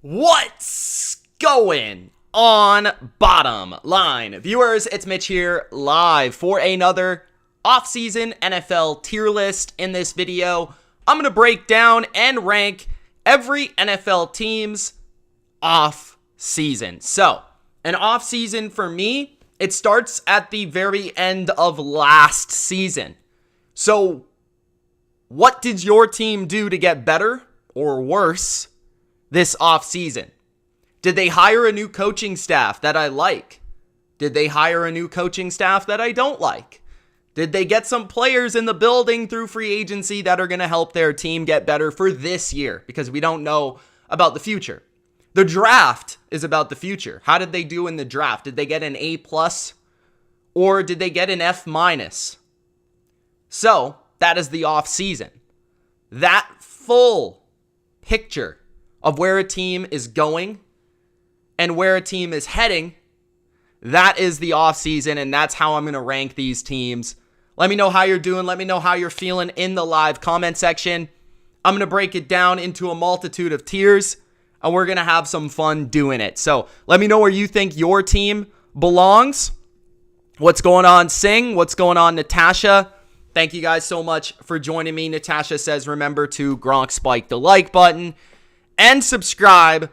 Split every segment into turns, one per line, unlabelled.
What's going on, bottom line viewers? It's Mitch here, live for another off-season NFL tier list. In this video, I'm going to break down and rank every NFL team's off-season. So, an off-season for me, it starts at the very end of last season. So, what did your team do to get better or worse this offseason? Did they hire a new coaching staff that I like? Did they hire a new coaching staff that I don't like? Did they get some players in the building through free agency that are going to help their team get better for this year? Because we don't know about the future. The draft is about the future. How did they do in the draft? Did they get an A+? Or did they get an F-? So, that is the offseason. That full picture of where a team is going and where a team is heading, that is the offseason, and that's how I'm going to rank these teams. Let me know how you're doing. Let me know how you're feeling in the live comment section. I'm going to break it down into a multitude of tiers, and we're going to have some fun doing it. So let me know where you think your team belongs. What's going on, Sing? What's going on, Natasha? Thank you guys so much for joining me. Natasha says, remember to Gronk spike the like button and subscribe,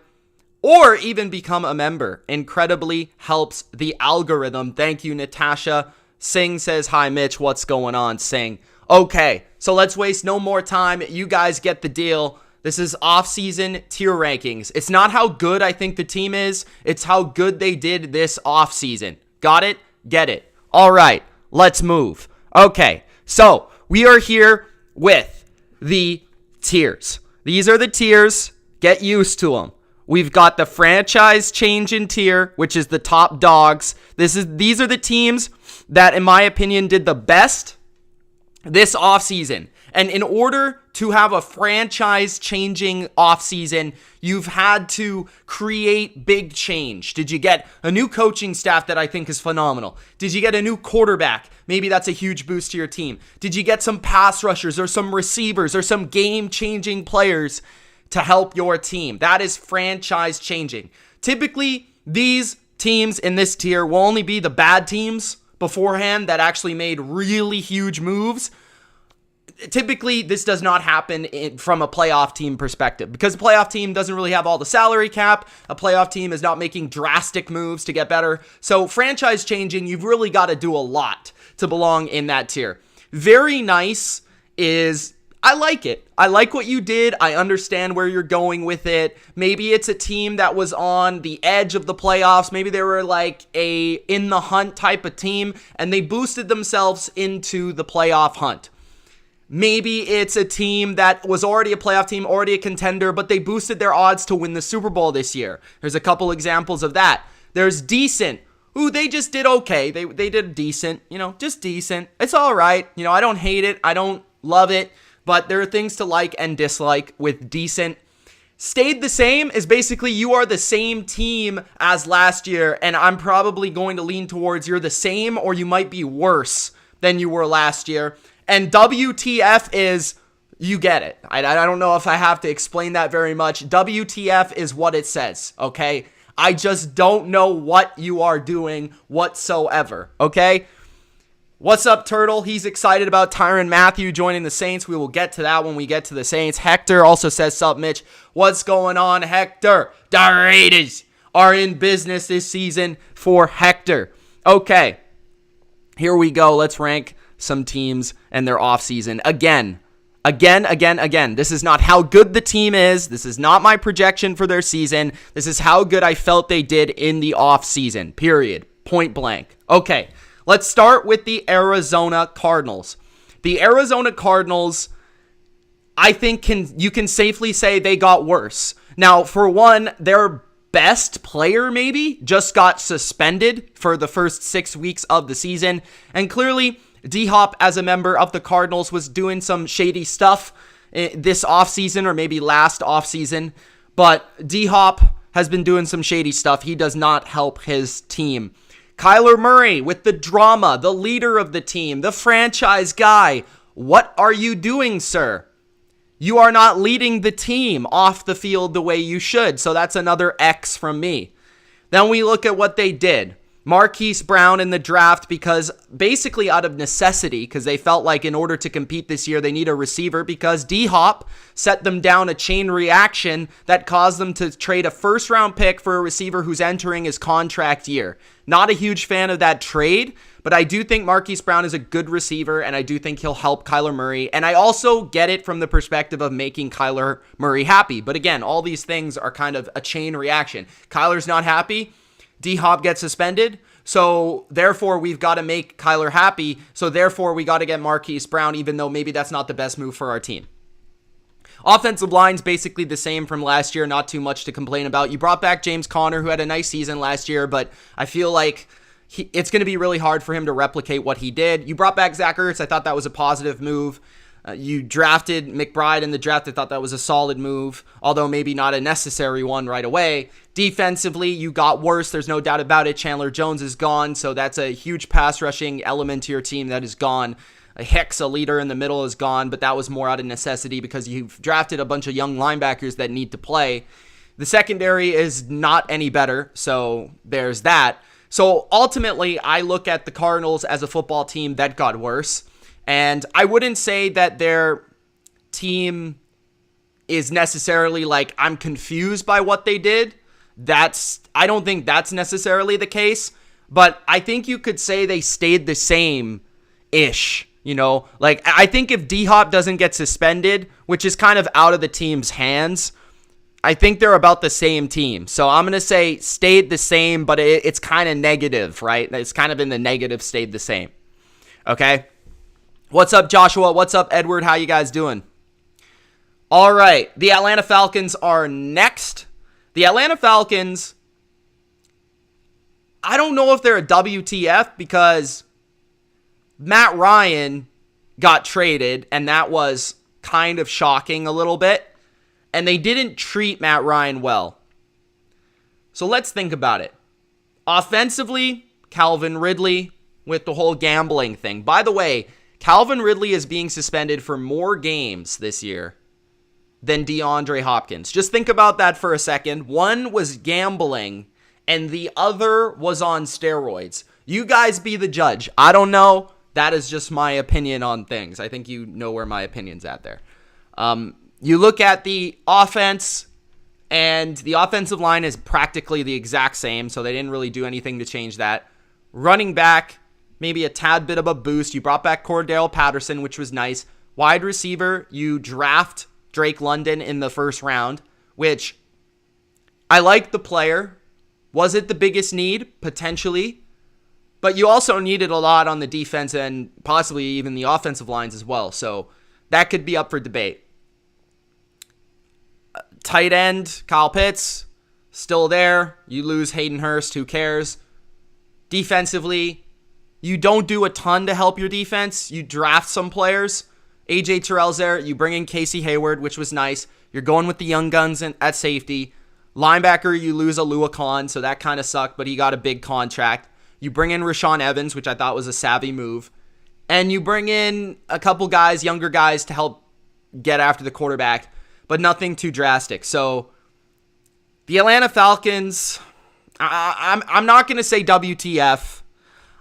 or even become a member. Incredibly helps the algorithm. Thank you, Natasha. Sing says, hi, Mitch. What's going on, Sing? Okay, so let's waste no more time. You guys get the deal. This is off-season tier rankings. It's not how good I think the team is. It's how good they did this off-season. Got it? Get it. All right, let's move. Okay, so we are here with the tiers. These are the tiers. Get used to them. We've got the franchise changing tier, which is the top dogs. These are the teams that, in my opinion, did the best this offseason. And in order to have a franchise-changing offseason, you've had to create big change. Did you get a new coaching staff that I think is phenomenal? Did you get a new quarterback? Maybe that's a huge boost to your team. Did you get some pass rushers or some receivers or some game-changing players to help your team? That is franchise changing. Typically, these teams in this tier will only be the bad teams beforehand that actually made really huge moves. Typically, this does not happen from a playoff team perspective because a playoff team doesn't really have all the salary cap. A playoff team is not making drastic moves to get better. So franchise changing, you've really got to do a lot to belong in that tier. Very nice is, I like it. I like what you did. I understand where you're going with it. Maybe it's a team that was on the edge of the playoffs. Maybe they were like a in the hunt type of team and they boosted themselves into the playoff hunt. Maybe it's a team that was already a playoff team, already a contender, but they boosted their odds to win the Super Bowl this year. There's a couple examples of that. There's decent. Ooh, they just did okay. They did decent, just decent. It's all right. I don't hate it. I don't love it. But there are things to like and dislike with decent. Stayed the same is basically you are the same team as last year, and I'm probably going to lean towards you're the same or you might be worse than you were last year. And WTF is, you get it. I don't know if I have to explain that very much. WTF is what it says, okay? I just don't know what you are doing whatsoever, okay? What's up, Turtle? He's excited about Tyrann Mathieu joining the Saints. We will get to that when we get to the Saints. Hector also says, sup, Mitch? What's going on, Hector? The Raiders are in business this season for Hector. Okay, here we go. Let's rank some teams and their offseason. Again. This is not how good the team is. This is not my projection for their season. This is how good I felt they did in the offseason. Period. Point blank. Okay. Let's start with the Arizona Cardinals. The Arizona Cardinals, I think you can safely say they got worse. Now, for one, their best player maybe just got suspended for the first 6 weeks of the season. And clearly, D-Hop, as a member of the Cardinals, was doing some shady stuff this offseason or maybe last offseason. But D-Hop has been doing some shady stuff. He does not help his team. Kyler Murray with the drama, the leader of the team, the franchise guy. What are you doing, sir? You are not leading the team off the field the way you should. So that's another X from me. Then we look at what they did. Marquise Brown in the draft because basically out of necessity, because they felt like in order to compete this year, they need a receiver because D-Hop set them down a chain reaction that caused them to trade a first-round pick for a receiver who's entering his contract year. Not a huge fan of that trade, but I do think Marquise Brown is a good receiver, and I do think he'll help Kyler Murray. And I also get it from the perspective of making Kyler Murray happy. But again, all these things are kind of a chain reaction. Kyler's not happy. D-Hop gets suspended, so therefore we've got to make Kyler happy, so therefore we got to get Marquise Brown, even though maybe that's not the best move for our team. Offensive line's basically the same from last year, not too much to complain about. You brought back James Conner, who had a nice season last year, but I feel like it's going to be really hard for him to replicate what he did. You brought back Zach Ertz. I thought that was a positive move. You drafted McBride in the draft. I thought that was a solid move, although maybe not a necessary one right away. Defensively, you got worse. There's no doubt about it. Chandler Jones is gone, so that's a huge pass rushing element to your team that is gone. Hicks, a leader in the middle, is gone, but that was more out of necessity because you've drafted a bunch of young linebackers that need to play. The secondary is not any better, so there's that. So ultimately, I look at the Cardinals as a football team that got worse. And I wouldn't say that their team is necessarily like, I'm confused by what they did. I don't think that's necessarily the case. But I think you could say they stayed the same-ish. Like I think if D-Hop doesn't get suspended, which is kind of out of the team's hands, I think they're about the same team. So I'm going to say stayed the same, but it's kind of negative, right? It's kind of in the negative, stayed the same. Okay? What's up, Joshua? What's up, Edward? How you guys doing? All right. The Atlanta Falcons are next. The Atlanta Falcons, I don't know if they're a WTF because Matt Ryan got traded, and that was kind of shocking a little bit. And they didn't treat Matt Ryan well. So let's think about it. Offensively, Calvin Ridley with the whole gambling thing. By the way, Calvin Ridley is being suspended for more games this year than DeAndre Hopkins. Just think about that for a second. One was gambling, and the other was on steroids. You guys be the judge. I don't know. That is just my opinion on things. I think you know where my opinion's at there. You look at the offense, and the offensive line is practically the exact same, so they didn't really do anything to change that. Running back, maybe a tad bit of a boost. You brought back Cordell Patterson, which was nice. Wide receiver, you draft Drake London in the first round, which I like the player. Was it the biggest need? Potentially. But you also needed a lot on the defense and possibly even the offensive lines as well. So that could be up for debate. Tight end, Kyle Pitts, still there. You lose Hayden Hurst, who cares? Defensively, you don't do a ton to help your defense. You draft some players. AJ Terrell's there. You bring in Casey Hayward, which was nice. You're going with the young guns at safety. Linebacker, you lose Alua Khan, so that kind of sucked, but he got a big contract. You bring in Rashawn Evans, which I thought was a savvy move. And you bring in a couple guys, younger guys, to help get after the quarterback, but nothing too drastic. So the Atlanta Falcons, I'm not going to say WTF.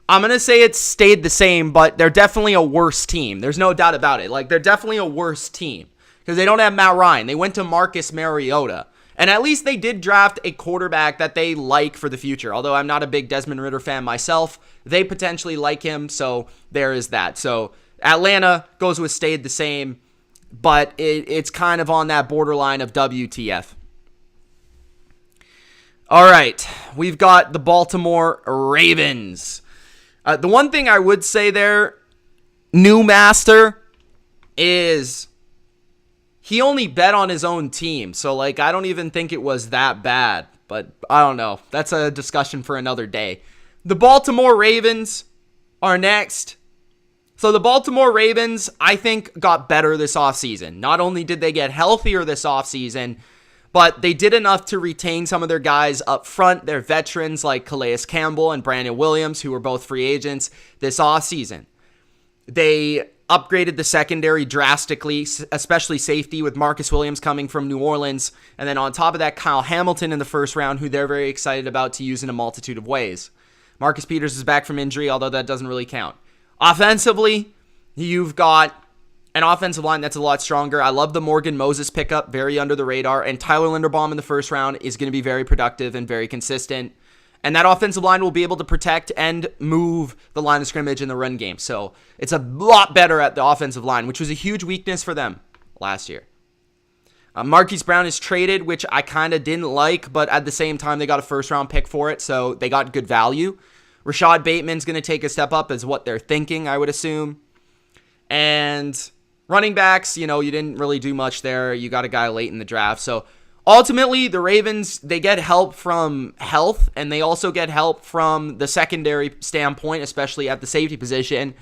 I'm going to say it stayed the same, but they're definitely a worse team. There's no doubt about it. Like, they're definitely a worse team because they don't have Matt Ryan. They went to Marcus Mariota. And at least they did draft a quarterback that they like for the future. Although I'm not a big Desmond Ridder fan myself, they potentially like him, so there is that. So Atlanta goes with stayed the same, but it's kind of on that borderline of WTF. All right, we've got the Baltimore Ravens. The one thing I would say there, new master, is he only bet on his own team. So, I don't even think it was that bad. But I don't know. That's a discussion for another day. The Baltimore Ravens are next. So, the Baltimore Ravens, I think, got better this offseason. Not only did they get healthier this offseason, but they did enough to retain some of their guys up front. Their veterans like Calais Campbell and Brandon Williams, who were both free agents this offseason. They upgraded the secondary drastically, especially safety with Marcus Williams coming from New Orleans. And then on top of that, Kyle Hamilton in the first round, who they're very excited about to use in a multitude of ways. Marcus Peters is back from injury, although that doesn't really count. Offensively, you've got an offensive line that's a lot stronger. I love the Morgan Moses pickup, very under the radar. And Tyler Linderbaum in the first round is going to be very productive and very consistent. And that offensive line will be able to protect and move the line of scrimmage in the run game. So it's a lot better at the offensive line, which was a huge weakness for them last year. Marquise Brown is traded, which I kind of didn't like, but at the same time, they got a first-round pick for it, so they got good value. Rashad Bateman's going to take a step up is what they're thinking, I would assume. And running backs, you didn't really do much there. You got a guy late in the draft, so ultimately, the Ravens, they get help from health, and they also get help from the secondary standpoint, especially at the safety position.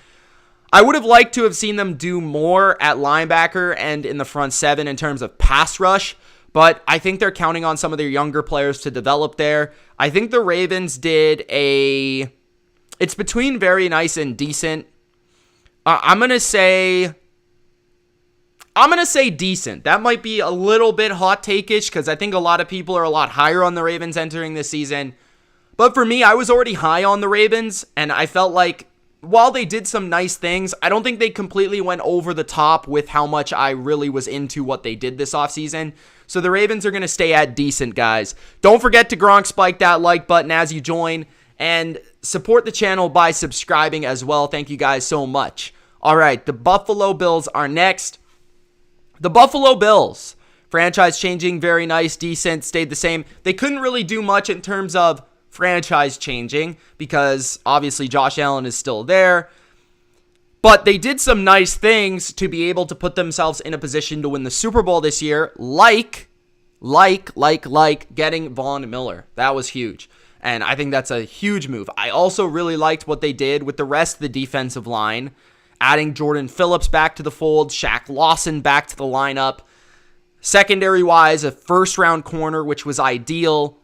I would have liked to have seen them do more at linebacker and in the front seven in terms of pass rush, but I think they're counting on some of their younger players to develop there. I think the Ravens did it's between very nice and decent. I'm going to say decent. That might be a little bit hot take-ish because I think a lot of people are a lot higher on the Ravens entering this season. But for me, I was already high on the Ravens, and I felt like while they did some nice things, I don't think they completely went over the top with how much I really was into what they did this offseason. So the Ravens are going to stay at decent, guys. Don't forget to Gronk spike that like button as you join, and support the channel by subscribing as well. Thank you guys so much. All right, the Buffalo Bills are next. The Buffalo Bills, franchise changing, very nice, decent, stayed the same. They couldn't really do much in terms of franchise changing because obviously Josh Allen is still there. But they did some nice things to be able to put themselves in a position to win the Super Bowl this year, like getting Von Miller. That was huge. And I think that's a huge move. I also really liked what they did with the rest of the defensive line, adding Jordan Phillips back to the fold, Shaq Lawson back to the lineup. Secondary-wise, a first-round corner, which was ideal.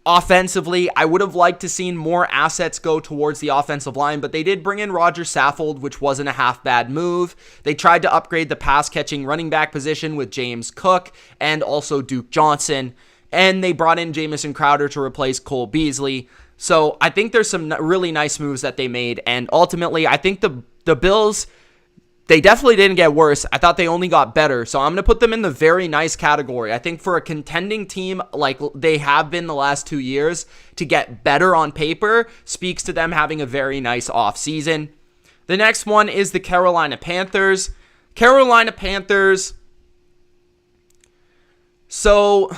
Offensively, I would have liked to seen more assets go towards the offensive line, but they did bring in Roger Saffold, which wasn't a half-bad move. They tried to upgrade the pass-catching running back position with James Cook and also Duke Johnson, and they brought in Jamison Crowder to replace Cole Beasley. So I think there's some really nice moves that they made, and ultimately, I think the Bills, they definitely didn't get worse. I thought they only got better. So I'm going to put them in the very nice category. I think for a contending team like they have been the last 2 years, to get better on paper speaks to them having a very nice offseason. The next one is the Carolina Panthers. So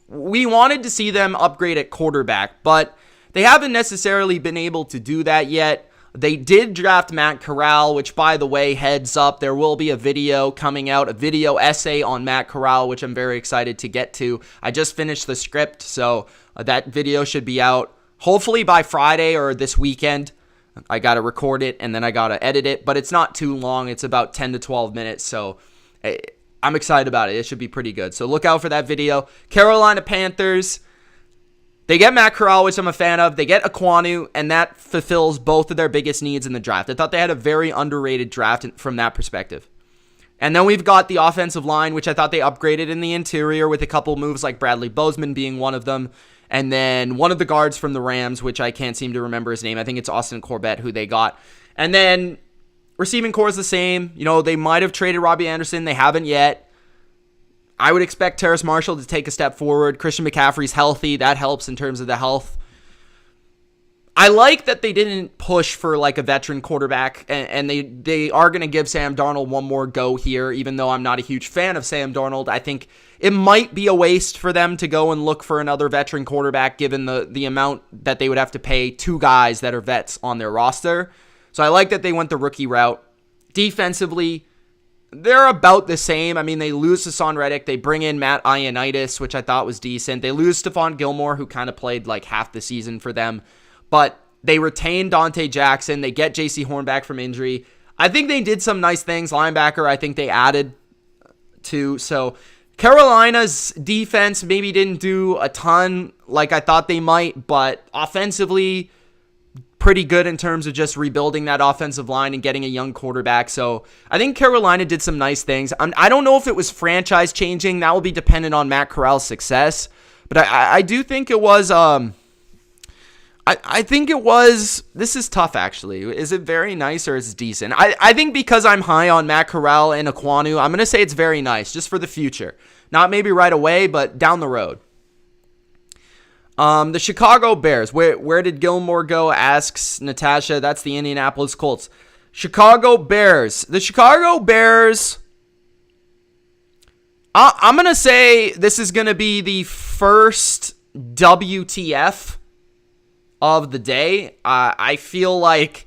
we wanted to see them upgrade at quarterback, but they haven't necessarily been able to do that yet. They did draft Matt Corral, which, by the way, heads up, there will be a video coming out, a video essay on Matt Corral, which I'm very excited to get to. I just finished the script, so that video should be out hopefully by Friday or this weekend. I got to record it, and then I got to edit it, but it's not too long. It's about 10 to 12 minutes, so I'm excited about it. It should be pretty good. So look out for that video. Carolina Panthers, they get Matt Corral, which I'm a fan of. They get Ekwonu, and that fulfills both of their biggest needs in the draft. I thought they had a very underrated draft from that perspective. And then we've got the offensive line, which I thought they upgraded in the interior with a couple moves like Bradley Bozeman being one of them. And then one of the guards from the Rams, which I can't seem to remember his name. I think it's Austin Corbett who they got. And then receiving core is the same. They might have traded Robbie Anderson. They haven't yet. I would expect Terrace Marshall to take a step forward. Christian McCaffrey's healthy. That helps in terms of the health. I like that they didn't push for like a veteran quarterback, and they are going to give Sam Darnold one more go here, even though I'm not a huge fan of Sam Darnold. I think it might be a waste for them to go and look for another veteran quarterback, given the amount that they would have to pay two guys that are vets on their roster. So I like that they went the rookie route. Defensively, they're about the same. I mean, they lose Hassan Reddick. They bring in Matt Ioannidis, which I thought was decent. They lose Stephon Gilmore, who kind of played like half the season for them. But they retain Dante Jackson. They get J.C. Horn back from injury. I think they did some nice things. Linebacker, I think they added to. So Carolina's defense maybe didn't do a ton like I thought they might, but offensively, pretty good in terms of just rebuilding that offensive line and getting a young quarterback. So I think Carolina did some nice things. I don't know if it was franchise changing. That will be dependent on Matt Corral's success. But I do think it was... I think it was... This is tough, actually. Is it very nice or is it decent? I think because I'm high on Matt Corral and Ekwonu, I'm going to say it's very nice, just for the future. Not maybe right away, but down the road. The Chicago Bears. Where did Gilmore go? Asks Natasha. That's the Indianapolis Colts. Chicago Bears. The Chicago Bears... I'm going to say this is going to be the first WTF of the day. I feel like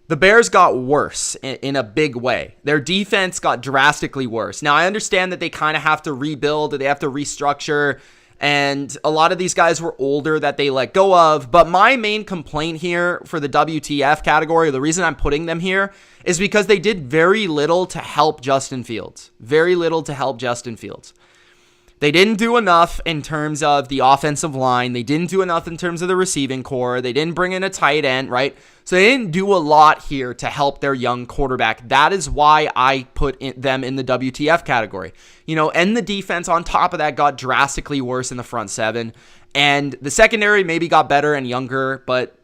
the Bears got worse in a big way. Their defense got drastically worse. Now, I understand that they kind of have to rebuild, they have to restructure, and a lot of these guys were older that they let go of. But my main complaint here for the WTF category, the reason I'm putting them here, is because they did very little to help Justin Fields. Very little to help Justin Fields. They didn't do enough in terms of the offensive line. They didn't do enough in terms of the receiving core. They didn't bring in a tight end, right? So they didn't do a lot here to help their young quarterback. That is why I put them in the WTF category. And the defense on top of that got drastically worse in the front seven. And the secondary maybe got better and younger, but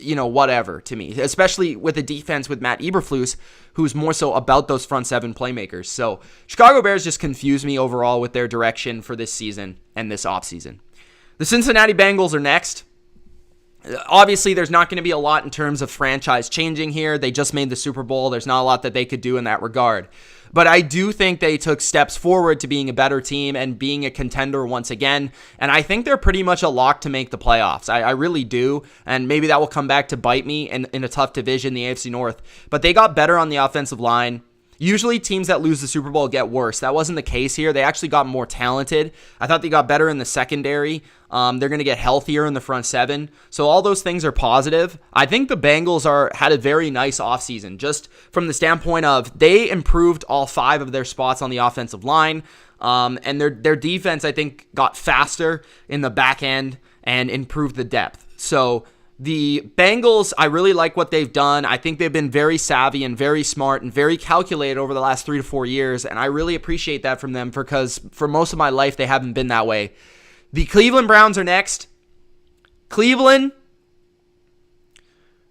whatever to me, especially with a defense with Matt Eberflus, who's more so about those front seven playmakers. So Chicago Bears just confuse me overall with their direction for this season and this offseason. The Cincinnati Bengals are next. Obviously, there's not going to be a lot in terms of franchise changing here. They just made the Super Bowl. There's not a lot that they could do in that regard. But I do think they took steps forward to being a better team and being a contender once again. And I think they're pretty much a lock to make the playoffs. I really do. And maybe that will come back to bite me in a tough division, the AFC North. But they got better on the offensive line. Usually teams that lose the Super Bowl get worse. That wasn't the case here. They actually got more talented. I thought they got better in the secondary. They're going to get healthier in the front seven. So all those things are positive. I think the Bengals had a very nice offseason, just from the standpoint of they improved all 5 of their spots on the offensive line. And their defense, I think, got faster in the back end and improved the depth. So the Bengals, I really like what they've done. I think they've been very savvy and very smart and very calculated over the last 3 to 4 years, and I really appreciate that from them because for most of my life, they haven't been that way. The Cleveland Browns are next. Cleveland,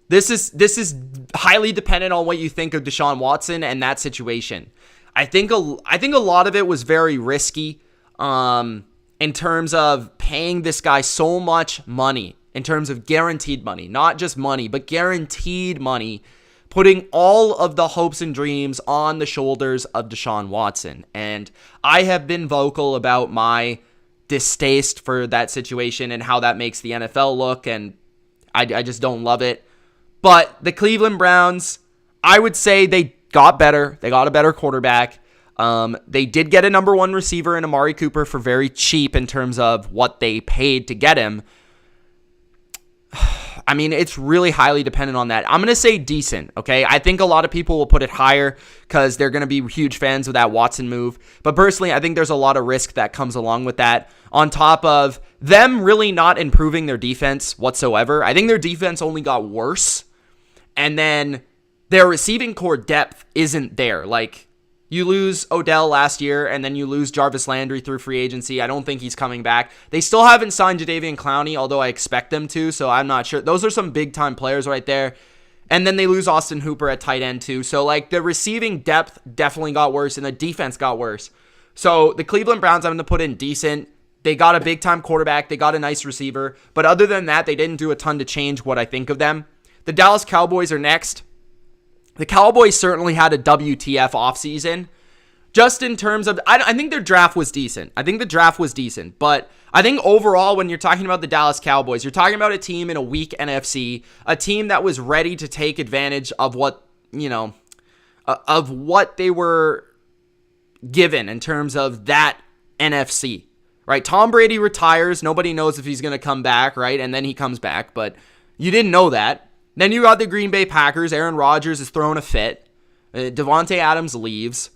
this is highly dependent on what you think of Deshaun Watson and that situation. I think a lot of it was very risky in terms of paying this guy so much money. In terms of guaranteed money, not just money, but guaranteed money, putting all of the hopes and dreams on the shoulders of Deshaun Watson. And I have been vocal about my distaste for that situation and how that makes the NFL look, and I just don't love it. But the Cleveland Browns, I would say they got better. They got a better quarterback. They did get a number 1 receiver in Amari Cooper for very cheap in terms of what they paid to get him. I mean, it's really highly dependent on that. I'm going to say decent, okay? I think a lot of people will put it higher because they're going to be huge fans of that Watson move. But personally, I think there's a lot of risk that comes along with that. On top of them really not improving their defense whatsoever. I think their defense only got worse. And then their receiving core depth isn't there. Like, you lose Odell last year, and then you lose Jarvis Landry through free agency. I don't think he's coming back. They still haven't signed Jadeveon Clowney, although I expect them to, so I'm not sure. Those are some big-time players right there. And then they lose Austin Hooper at tight end, too. So, the receiving depth definitely got worse, and the defense got worse. So, the Cleveland Browns, I'm going to put in decent. They got a big-time quarterback. They got a nice receiver. But other than that, they didn't do a ton to change what I think of them. The Dallas Cowboys are next. The Cowboys certainly had a WTF offseason. Just in terms of, I think their draft was decent. But I think overall, when you're talking about the Dallas Cowboys, you're talking about a team in a weak NFC, a team that was ready to take advantage of what they were given in terms of that NFC, right? Tom Brady retires. Nobody knows if he's going to come back, right? And then he comes back, but you didn't know that. Then you got the Green Bay Packers. Aaron Rodgers is throwing a fit. Devontae Adams leaves.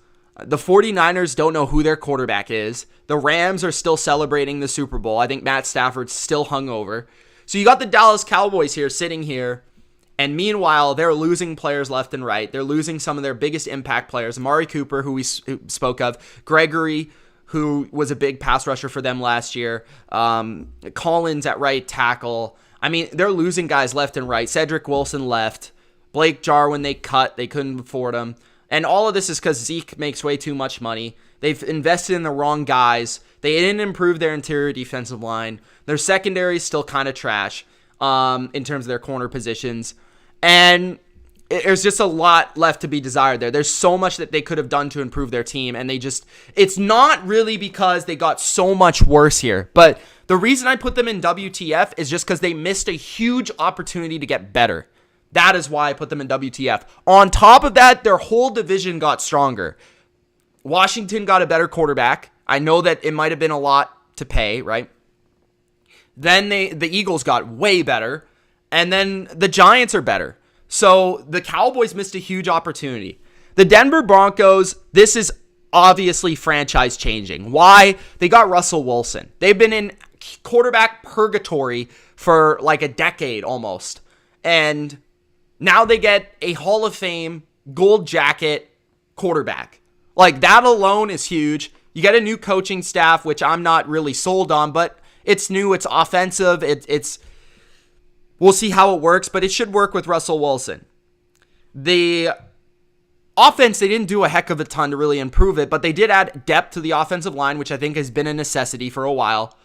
The 49ers don't know who their quarterback is. The Rams are still celebrating the Super Bowl. I think Matt Stafford's still hungover. So you got the Dallas Cowboys here sitting here, and meanwhile, they're losing players left and right. They're losing some of their biggest impact players. Amari Cooper, who we spoke of. Gregory, who was a big pass rusher for them last year. Collins at right tackle. I mean, they're losing guys left and right. Cedric Wilson left. Blake Jarwin, they cut. They couldn't afford him. And all of this is because Zeke makes way too much money. They've invested in the wrong guys. They didn't improve their interior defensive line. Their secondary is still kind of trash in terms of their corner positions. And there's just a lot left to be desired there. There's so much that they could have done to improve their team. And it's not really because they got so much worse here. But the reason I put them in WTF is just because they missed a huge opportunity to get better. That is why I put them in WTF. On top of that, their whole division got stronger. Washington got a better quarterback. I know that it might have been a lot to pay, right? Then the Eagles got way better. And then the Giants are better. So the Cowboys missed a huge opportunity. The Denver Broncos, this is obviously franchise changing. Why? They got Russell Wilson. They've been in quarterback purgatory for like a decade almost. And now they get a Hall of Fame gold jacket quarterback. Like, that alone is huge. You get a new coaching staff, which I'm not really sold on, but it's new, it's offensive, it's we'll see how it works, but it should work with Russell Wilson. The offense, they didn't do a heck of a ton to really improve it, but they did add depth to the offensive line, which I think has been a necessity for a while.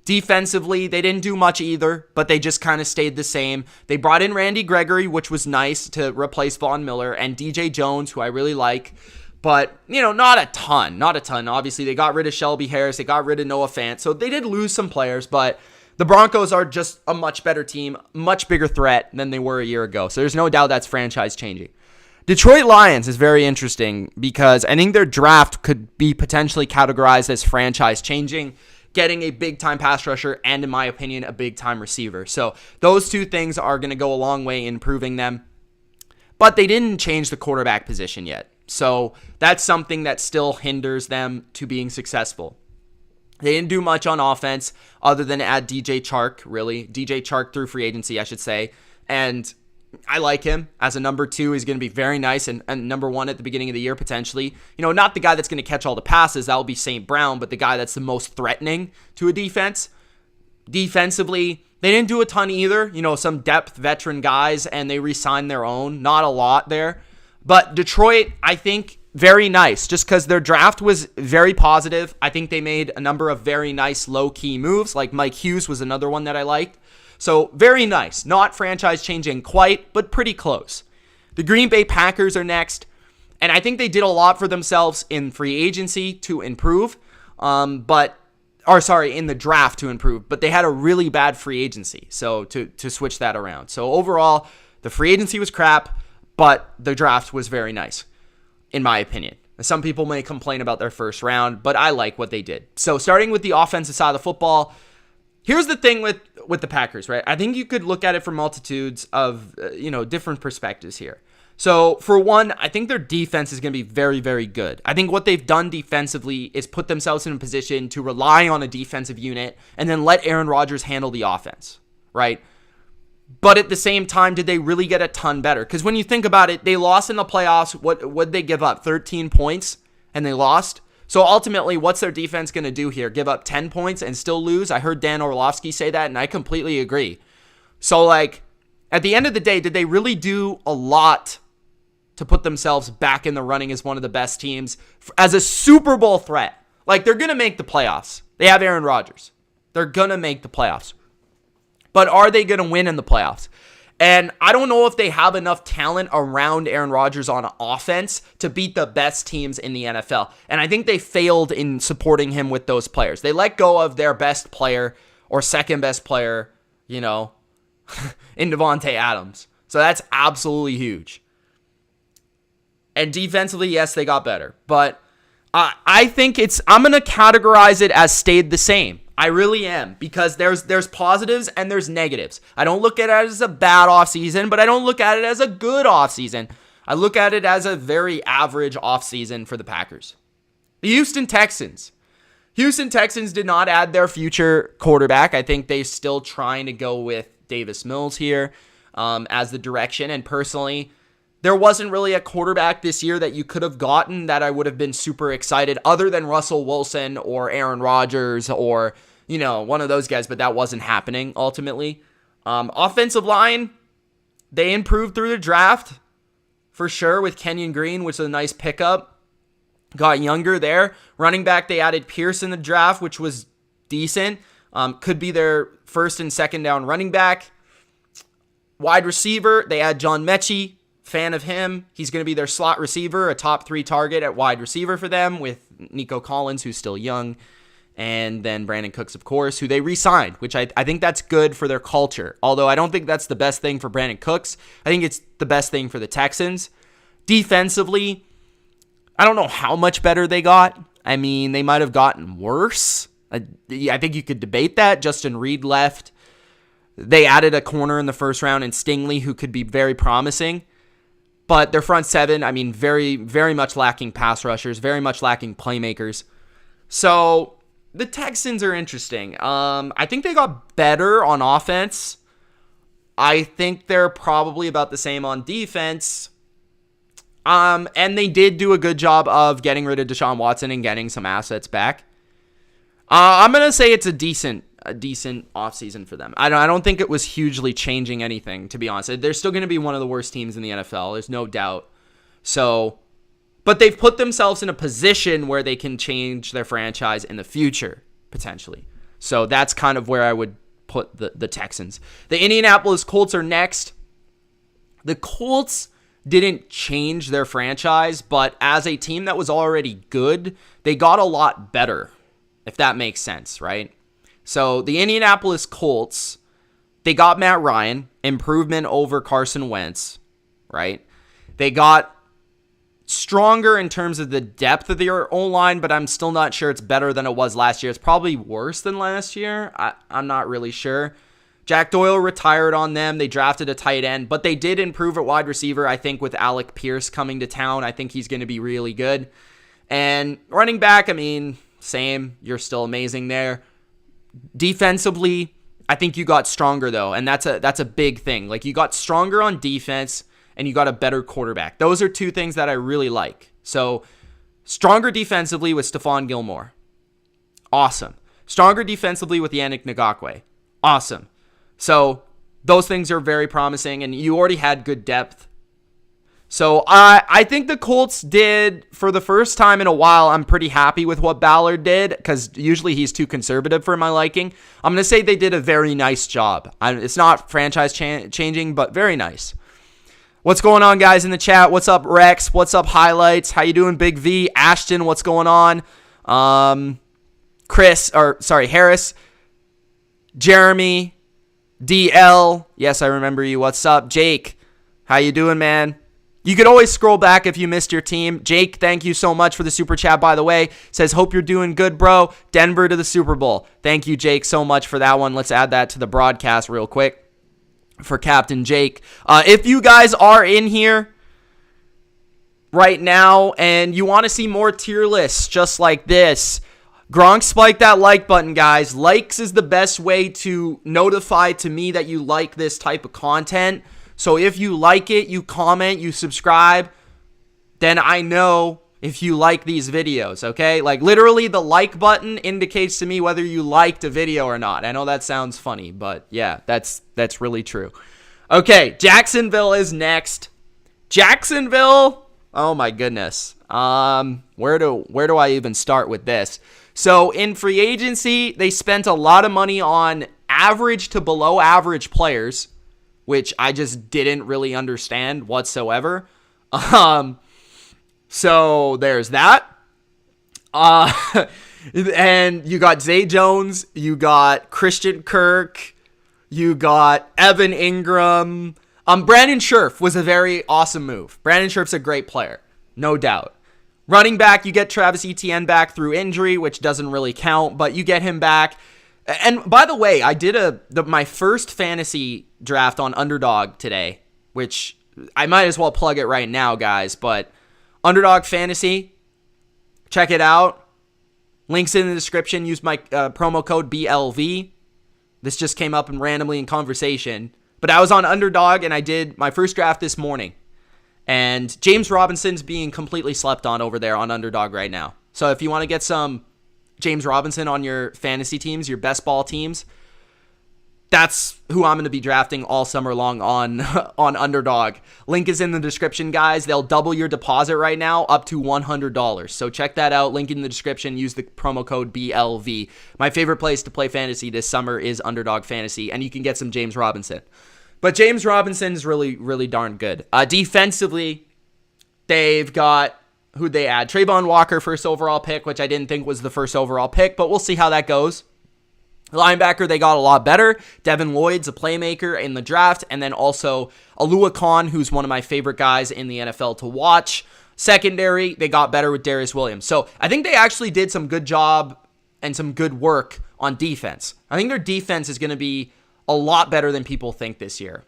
Defensively, they didn't do much either, but they just kind of stayed the same. They brought in Randy Gregory, which was nice to replace Von Miller, and DJ Jones, who I really like. But, not a ton. Obviously, they got rid of Shelby Harris. They got rid of Noah Fant. So they did lose some players, but the Broncos are just a much better team, much bigger threat than they were a year ago. So there's no doubt that's franchise changing. Detroit Lions is very interesting because I think their draft could be potentially categorized as franchise changing, getting a big-time pass rusher and, in my opinion, a big-time receiver. So those two things are going to go a long way in improving them. But they didn't change the quarterback position yet. So that's something that still hinders them to being successful. They didn't do much on offense other than add DJ Chark, really. DJ Chark through free agency, I should say. And I like him as a number 2. He's going to be very nice and number 1 at the beginning of the year, potentially. Not the guy that's going to catch all the passes. That will be St. Brown, but the guy that's the most threatening to a defense. Defensively, they didn't do a ton either. Some depth veteran guys, and they re-signed their own. Not a lot there. But Detroit, I think, very nice, just because their draft was very positive. I think they made a number of very nice low-key moves, like Mike Hughes was another one that I liked. So very nice. Not franchise-changing quite, but pretty close. The Green Bay Packers are next, and I think they did a lot for themselves in free agency to improve, in the draft to improve, but they had a really bad free agency, so to switch that around. So overall, the free agency was crap, but the draft was very nice, in my opinion. Some people may complain about their first round, but I like what they did. So starting with the offensive side of the football, here's the thing with the Packers, right? I think you could look at it from multitudes of, different perspectives here. So for one, I think their defense is going to be very, very good. I think what they've done defensively is put themselves in a position to rely on a defensive unit and then let Aaron Rodgers handle the offense, right? But at the same time, did they really get a ton better? Because when you think about it, they lost in the playoffs. What they give up? 13 points, and they lost. So ultimately, what's their defense going to do here? Give up 10 points and still lose? I heard Dan Orlovsky say that, and I completely agree. So, at the end of the day, did they really do a lot to put themselves back in the running as one of the best teams, as a Super Bowl threat? They're going to make the playoffs. They have Aaron Rodgers. They're going to make the playoffs. But are they going to win in the playoffs? And I don't know if they have enough talent around Aaron Rodgers on offense to beat the best teams in the NFL. And I think they failed in supporting him with those players. They let go of their best player or second best player, in Devontae Adams. So that's absolutely huge. And defensively, yes, they got better. But I think I'm going to categorize it as stayed the same. I really am, because there's positives and there's negatives. I don't look at it as a bad offseason, but I don't look at it as a good offseason. I look at it as a very average offseason for the Packers. The Houston Texans. Houston Texans did not add their future quarterback. I think they're still trying to go with Davis Mills here as the direction. And personally, there wasn't really a quarterback this year that you could have gotten that I would have been super excited other than Russell Wilson or Aaron Rodgers or, one of those guys, but that wasn't happening ultimately. Offensive line, they improved through the draft for sure with Kenyon Green, which is a nice pickup. Got younger there. Running back, they added Pierce in the draft, which was decent. Could be their first and second down running back. Wide receiver, they add John Mechie. Fan of him. He's going to be their slot receiver, a top 3 target at wide receiver for them with Nico Collins, who's still young, and then Brandon Cooks, of course, who they re-signed, which I think that's good for their culture. Although I don't think that's the best thing for Brandon Cooks. I think it's the best thing for the Texans. Defensively, I don't know how much better they got. I mean, they might have gotten worse. I think you could debate that. Justin Reed left. They added a corner in the first round in Stingley, who could be very promising. But their front seven, I mean, very, very much lacking pass rushers, very much lacking playmakers. So the Texans are interesting. I think they got better on offense. I think they're probably about the same on defense. And they did do a good job of getting rid of Deshaun Watson and getting some assets back. I'm going to say it's a decent offseason for them. I don't think it was hugely changing anything, to be honest. They're still going to be one of the worst teams in the NFL. There's no doubt. So, but they've put themselves in a position where they can change their franchise in the future, potentially. So that's kind of where I would put the Texans. The Indianapolis Colts are next. The Colts didn't change their franchise, but as a team that was already good, they got a lot better, if that makes sense, right? So the Indianapolis Colts, they got Matt Ryan, improvement over Carson Wentz, right? They got stronger in terms of the depth of their O-line, but I'm still not sure it's better than it was last year. It's probably worse than last year. I'm not really sure. Jack Doyle retired on them. They drafted a tight end, but they did improve at wide receiver, I think, with Alec Pierce coming to town. I think he's going to be really good. And running back, I mean, same. You're still amazing there. Defensively, I think you got stronger, though, and that's a big thing. Like, you got stronger on defense, and you got a better quarterback. Those are two things that I really like. So, stronger defensively with Stephon Gilmore. Awesome. Stronger defensively with Yannick Ngakoue. Awesome. So, those things are very promising, and you already had good depth. So, I think the Colts did, for the first time in a while, I'm pretty happy with what Ballard did, because usually he's too conservative for my liking. I'm going to say they did a very nice job. It's not franchise changing, but very nice. What's going on, guys, in the chat? What's up, Rex? What's up, Highlights? How you doing, Big V? Ashton, what's going on? Harris. Jeremy. DL. Yes, I remember you. What's up? Jake, how you doing, man? You could always scroll back if you missed your team. Jake, thank you so much for the super chat, by the way. Says, hope you're doing good, bro. Denver to the Super Bowl. Thank you, Jake, so much for that one. Let's add that to the broadcast real quick for Captain Jake. If you guys are in here right now and you want to see more tier lists just like this, Gronk spike that like button, guys. Likes is the best way to notify to me that you like this type of content. So if you like it, you comment, you subscribe, then I know if you like these videos, okay? Like, literally, the like button indicates to me whether you liked a video or not. I know that sounds funny, but yeah, that's really true. Okay, Jacksonville is next. Jacksonville, oh my goodness. Where do I even start with this? So in free agency, they spent a lot of money on average to below average players, which I just didn't really understand whatsoever. So there's that. And you got Zay Jones, you got Christian Kirk, you got Evan Ingram. Brandon Scherff was a very awesome move. Brandon Scherff's a great player, no doubt. Running back, you get Travis Etienne back through injury, which doesn't really count, but you get him back. And by the way, I did my first fantasy draft on Underdog today, which I might as well plug it right now, guys. But Underdog Fantasy, check it out. Links in the description. Use my promo code BLV. This just came up randomly in conversation. But I was on Underdog, and I did my first draft this morning. And James Robinson's being completely slept on over there on Underdog right now. So if you want to get some James Robinson on your fantasy teams, your best ball teams, that's who I'm going to be drafting all summer long on Underdog. Link is in the description, guys. They'll double your deposit right now up to $100. So check that out. Link in the description. Use the promo code BLV. My favorite place to play fantasy this summer is Underdog Fantasy, and you can get some James Robinson. But James Robinson's really, really darn good. Defensively, they've got, who'd they add? Trayvon Walker, first overall pick, which I didn't think was the first overall pick, but we'll see how that goes. Linebacker, they got a lot better. Devin Lloyd's a playmaker in the draft. And then also Alua Khan, who's one of my favorite guys in the NFL to watch. Secondary, they got better with Darius Williams. So I think they actually did some good job and some good work on defense. I think their defense is going to be a lot better than people think this year.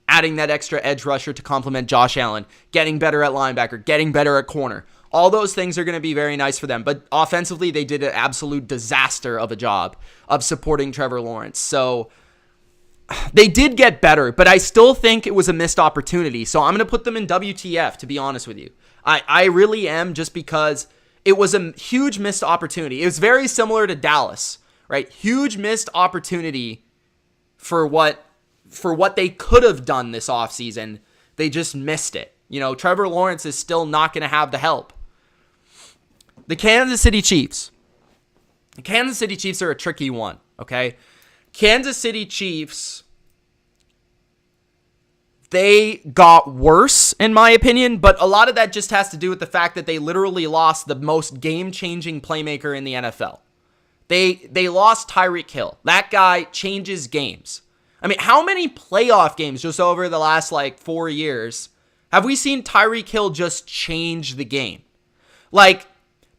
Adding that extra edge rusher to complement Josh Allen, getting better at linebacker, getting better at corner. All those things are going to be very nice for them. But offensively, they did an absolute disaster of a job of supporting Trevor Lawrence. So they did get better, but I still think it was a missed opportunity. So I'm going to put them in WTF, to be honest with you. I really am, just because it was a huge missed opportunity. It was very similar to Dallas, right? Huge missed opportunity for what they could have done this offseason. They just missed it. You know, Trevor Lawrence is still not going to have the help. The Kansas City Chiefs. The Kansas City Chiefs are a tricky one, okay? Kansas City Chiefs, they got worse, in my opinion, but a lot of that just has to do with the fact that they literally lost the most game-changing playmaker in the NFL. They lost Tyreek Hill. That guy changes games. I mean, how many playoff games just over the last, 4 years have we seen Tyreek Hill just change the game?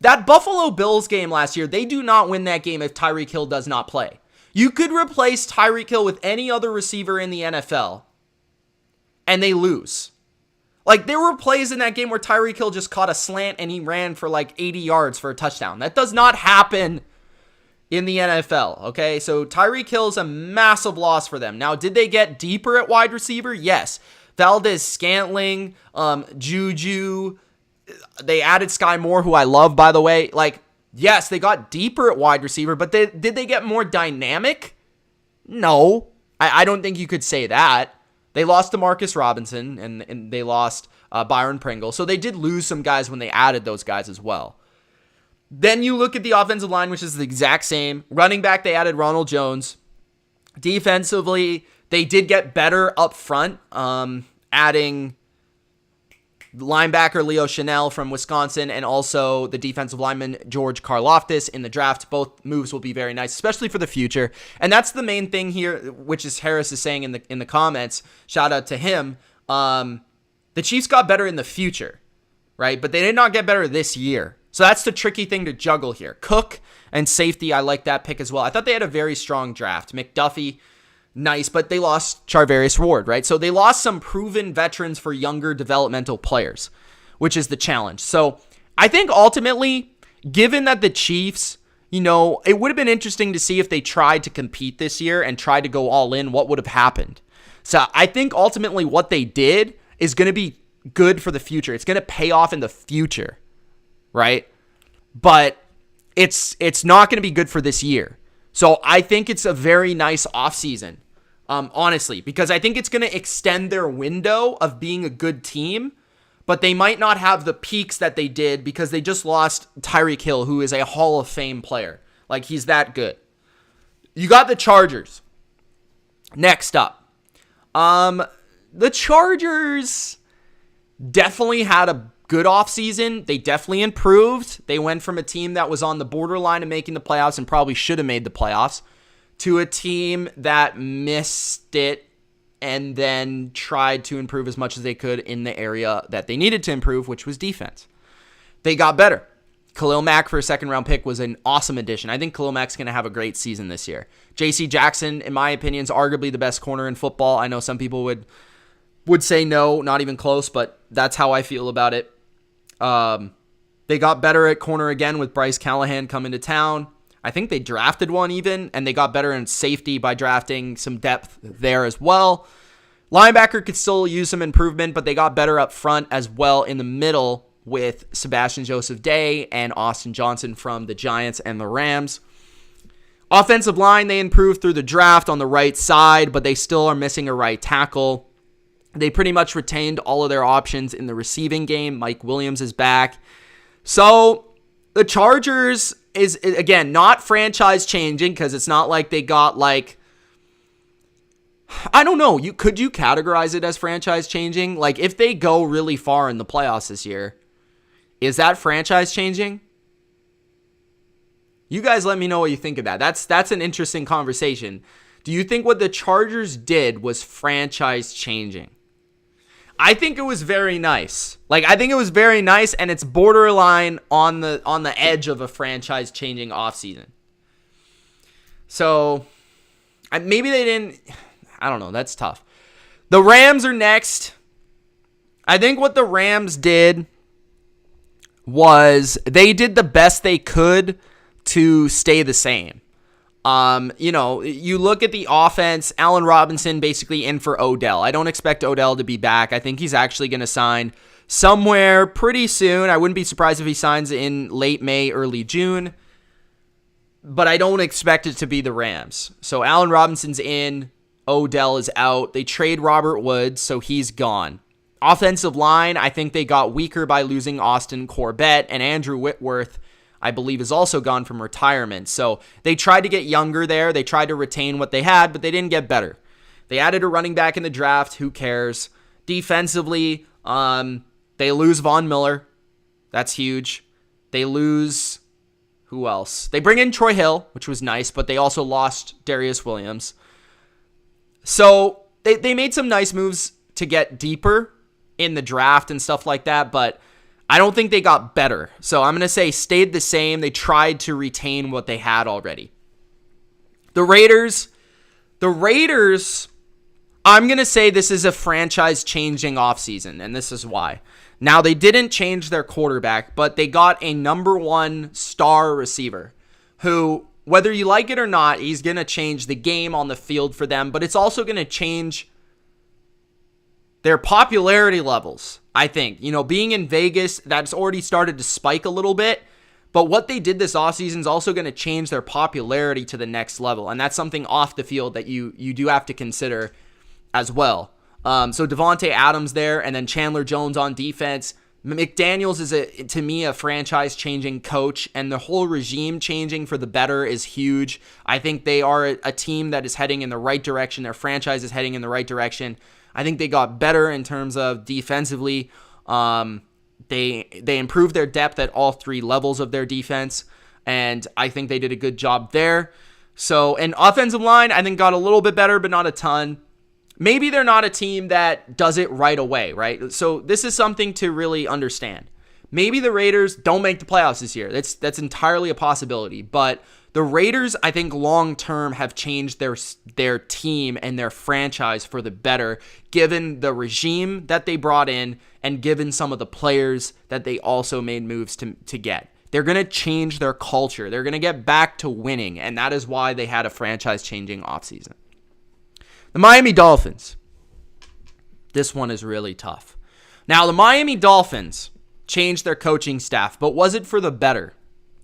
That Buffalo Bills game last year, they do not win that game if Tyreek Hill does not play. You could replace Tyreek Hill with any other receiver in the NFL, and they lose. There were plays in that game where Tyreek Hill just caught a slant and he ran for 80 yards for a touchdown. That does not happen in the NFL, okay? So Tyreek Hill is a massive loss for them. Now, did they get deeper at wide receiver? Yes. Valdez-Scantling, Juju. They added Sky Moore, who I love, by the way. Yes, they got deeper at wide receiver, but did they get more dynamic? No. I don't think you could say that. They lost DeMarcus Robinson, and they lost Byron Pringle. So they did lose some guys when they added those guys as well. Then you look at the offensive line, which is the exact same. Running back, they added Ronald Jones. Defensively, they did get better up front, adding linebacker Leo Chanel from Wisconsin and also the defensive lineman George Karlaftis in the draft. Both moves will be very nice, especially for the future. And that's the main thing here, which is Harris is saying in the comments. Shout out to him. The Chiefs got better in the future, right? But they did not get better this year. So that's the tricky thing to juggle here. Cook and safety, I like that pick as well. I thought they had a very strong draft. McDuffie, nice, but they lost Charvarius Ward, right? So they lost some proven veterans for younger developmental players, which is the challenge. So I think ultimately, given that the Chiefs, it would have been interesting to see if they tried to compete this year and tried to go all in, what would have happened. So I think ultimately what they did is going to be good for the future. It's going to pay off in the future, right? But it's not going to be good for this year. So I think it's a very nice offseason, honestly, because I think it's going to extend their window of being a good team, but they might not have the peaks that they did because they just lost Tyreek Hill, who is a Hall of Fame player. He's that good. You got the Chargers. Next up. The Chargers definitely had a good offseason. They definitely improved. They went from a team that was on the borderline of making the playoffs and probably should have made the playoffs to a team that missed it and then tried to improve as much as they could in the area that they needed to improve, which was defense. They got better. Khalil Mack for a second-round pick was an awesome addition. I think Khalil Mack's going to have a great season this year. J.C. Jackson, in my opinion, is arguably the best corner in football. I know some people would say no, not even close, but that's how I feel about it. They got better at corner again with Bryce Callahan coming to town. I think they drafted one even, and they got better in safety by drafting some depth there as well. Linebacker could still use some improvement, but they got better up front as well in the middle with Sebastian Joseph Day and Austin Johnson from the Giants and the Rams. Offensive line, they improved through the draft on the right side, but they still are missing a right tackle. They pretty much retained all of their options in the receiving game. Mike Williams is back. So the Chargers is, again, not franchise changing because it's not like they got like, I don't know. Could you categorize it as franchise changing? Like if they go really far in the playoffs this year, is that franchise changing? You guys let me know what you think of that. That's an interesting conversation. Do you think what the Chargers did was franchise changing? I think it was very nice. I think it was very nice, and it's borderline on the edge of a franchise-changing offseason. So, maybe they didn't. I don't know. That's tough. The Rams are next. I think what the Rams did was they did the best they could to stay the same. You look at the offense, Allen Robinson basically in for Odell. I don't expect Odell to be back. I think he's actually going to sign somewhere pretty soon. I wouldn't be surprised if he signs in late May, early June. But I don't expect it to be the Rams. So Allen Robinson's in, Odell is out. They trade Robert Woods, so he's gone. Offensive line, I think they got weaker by losing Austin Corbett, and Andrew Whitworth, I believe, is also gone from retirement. So they tried to get younger there. They tried to retain what they had, but they didn't get better. They added a running back in the draft. Who cares? Defensively, they lose Von Miller. That's huge. They lose, who else? They bring in Troy Hill, which was nice, but they also lost Darius Williams. So they made some nice moves to get deeper in the draft and stuff like that, but I don't think they got better. So I'm going to say stayed the same. They tried to retain what they had already. The Raiders, I'm going to say this is a franchise-changing offseason, and this is why. Now, they didn't change their quarterback, but they got a number one star receiver who, whether you like it or not, he's going to change the game on the field for them, but it's also going to change their popularity levels, I think. Being in Vegas, that's already started to spike a little bit. But what they did this offseason is also going to change their popularity to the next level. And that's something off the field that you do have to consider as well. So Devontae Adams there, and then Chandler Jones on defense. McDaniels is, to me, a franchise-changing coach, and the whole regime changing for the better is huge. I think they are a team that is heading in the right direction. Their franchise is heading in the right direction. I think they got better in terms of defensively. They improved their depth at all three levels of their defense, and I think they did a good job there. So, and offensive line, I think got a little bit better, but not a ton. Maybe they're not a team that does it right away, right? So this is something to really understand. Maybe the Raiders don't make the playoffs this year. That's entirely a possibility, but the Raiders, I think, long-term have changed their team and their franchise for the better, given the regime that they brought in and given some of the players that they also made moves to get. They're going to change their culture. They're going to get back to winning, and that is why they had a franchise-changing offseason. The Miami Dolphins. This one is really tough. Now, the Miami Dolphins changed their coaching staff, but was it for the better?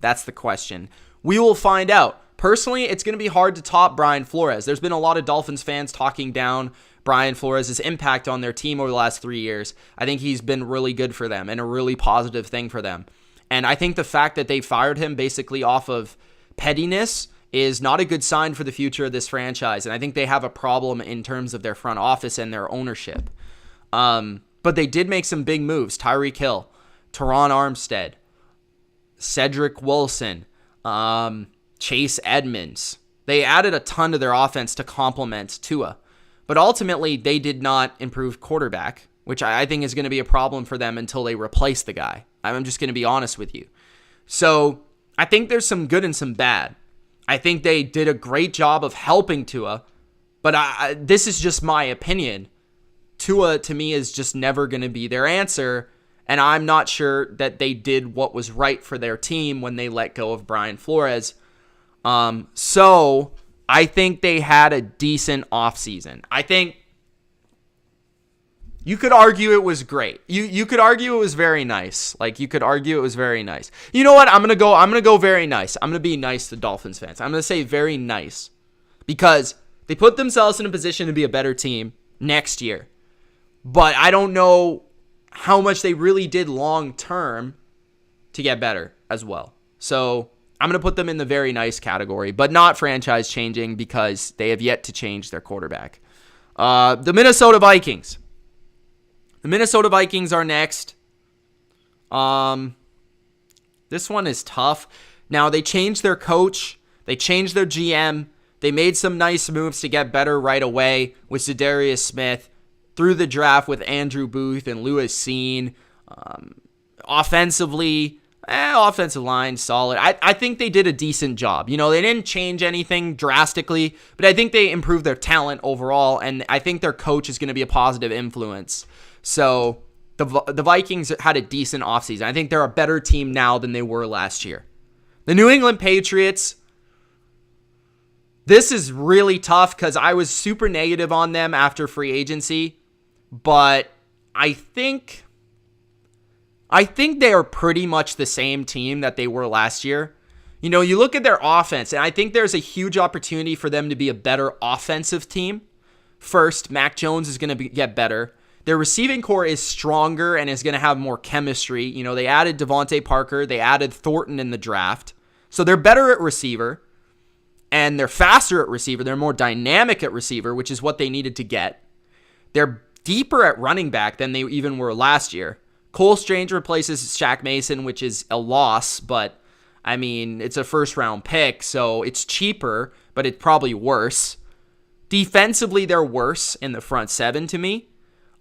That's the question. We will find out. Personally, it's going to be hard to top Brian Flores. There's been a lot of Dolphins fans talking down Brian Flores' impact on their team over the last 3 years. I think he's been really good for them and a really positive thing for them. And I think the fact that they fired him basically off of pettiness is not a good sign for the future of this franchise. And I think they have a problem in terms of their front office and their ownership. But they did make some big moves. Tyreek Hill, Teron Armstead, Cedric Wilson, Chase Edmonds. They added a ton to their offense to complement Tua. But ultimately, they did not improve quarterback, which I think is going to be a problem for them until they replace the guy. I'm just going to be honest with you. So I think there's some good and some bad. I think they did a great job of helping Tua, but this is just my opinion. Tua, to me, is just never going to be their answer, and I'm not sure that they did what was right for their team when they let go of Brian Flores. So I think they had a decent offseason. I think you could argue it was great. You could argue it was very nice. Like, you could argue it was very nice. You know what? I'm gonna go very nice. I'm gonna be nice to Dolphins fans. I'm gonna say very nice because they put themselves in a position to be a better team next year. But I don't know how much they really did long term to get better as well. So I'm going to put them in the very nice category, but not franchise changing because they have yet to change their quarterback. The Minnesota Vikings. The Minnesota Vikings are next. This one is tough. Now, they changed their coach. They changed their GM. They made some nice moves to get better right away with Za'Darius Smith. Through the draft with Andrew Booth and Lewis Seen. Offensively, offensive line, solid. I think they did a decent job. You know, they didn't change anything drastically, but I think they improved their talent overall, and I think their coach is going to be a positive influence. So the Vikings had a decent offseason. I think they're a better team now than they were last year. The New England Patriots, this is really tough because I was super negative on them after free agency, but I think they are pretty much the same team that they were last year. You know, you look at their offense, and I think there's a huge opportunity for them to be a better offensive team. First, Mac Jones is going to get better. Their receiving core is stronger and is going to have more chemistry. You know, they added Devontae Parker. They added Thornton in the draft. So they're better at receiver, and they're faster at receiver. They're more dynamic at receiver, which is what they needed to get. They're deeper at running back than they even were last year. Cole Strange replaces Shaq Mason, which is a loss, but, I mean, it's a first-round pick, so it's cheaper, but it's probably worse. Defensively, they're worse in the front seven to me,